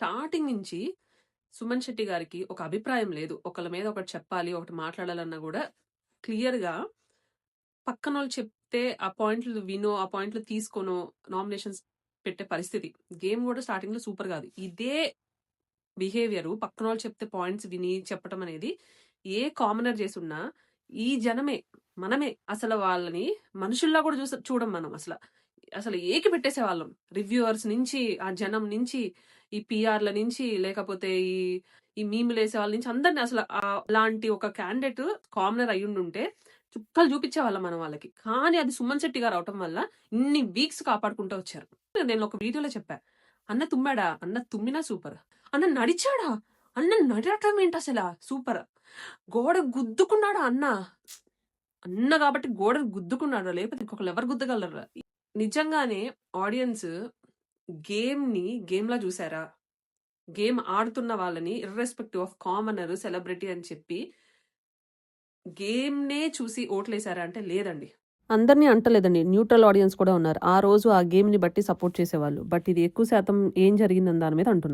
Starting నుంచి సుమన్ శెట్టి గారికి ఒక అభిప్రాయం లేదు. ఒకళ్ళ మీద ఒకటి చెప్పాలి, ఒకటి మాట్లాడాలన్నా గూడా క్లియర్‌గా పక్కనోళ్ళు చెప్తే ఆ పాయింట్లు వినో, ఆ పాయింట్లు తీసుకోనో నామినేషన్స్ పెట్టే పరిస్థితి. గేమ్ గూడా స్టార్టింగ్‌లో సూపర్ గాదు. ఇదే బిహేవియరు పక్కనోళ్ళు చెప్తే పాయింట్స్ విని చెప్పటం అనేది ఏ కామనర్ చేసున్నా ఈ జనమే, మనమే అసలు వాళ్ళని మనుషుల్లా కూడా చూడం మనం అసల. అసలు ఏకి పెట్టేసేవాళ్ళం. రివ్యూవర్స్ నుంచి, ఆ జనం నుంచి, ఈ పీఆర్‌ల నుంచి, లేకపోతే ఈ మీములేసే వాళ్ళ నుంచి అందరిని అసలు అలాంటి ఒక క్యాండిడేట్ కామనర్ అయ్యుండుంటే చుక్కలు చూపించేవాళ్ళం మనం వాళ్ళకి. కానీ అది సుమన్ శెట్టి గారు అవటం వల్ల ఇన్ని వీక్స్ కాపాడుకుంటూ వచ్చారు. నేను ఒక వీడియోలో చెప్పా, అన్న తుమ్మాడా? అన్న తుమ్మినా సూపర్. అన్న నడిచాడా? అన్న నడవటం ఏంటి అసలు సూపర్. గోడ గుద్దుకున్నాడా అన్న? అన్న కాబట్టి గోడను గుద్దుకున్నాడు, లేకపోతే ఇంకొకరు ఎవరు గుద్దగలరా? నిజంగానే ఆడియన్స్ గేమ్ లా చూసారా? గేమ్ ఆడుతున్న వాళ్ళని ఇర్రెస్పెక్టివ్ ఆఫ్ కామనర్, సెలబ్రిటీ అని చెప్పి గేమ్ నే చూసి ఓట్లేసారా అంటే లేదండి. అందరినీ అంటలేదండి, న్యూట్రల్ ఆడియన్స్ కూడా ఉన్నారు. ఆ రోజు ఆ గేమ్ ని బట్టి సపోర్ట్ చేసేవాళ్ళు. బట్ ఇది ఎక్కువ శాతం ఏం జరిగిందని దాని మీద అంటున్నారు.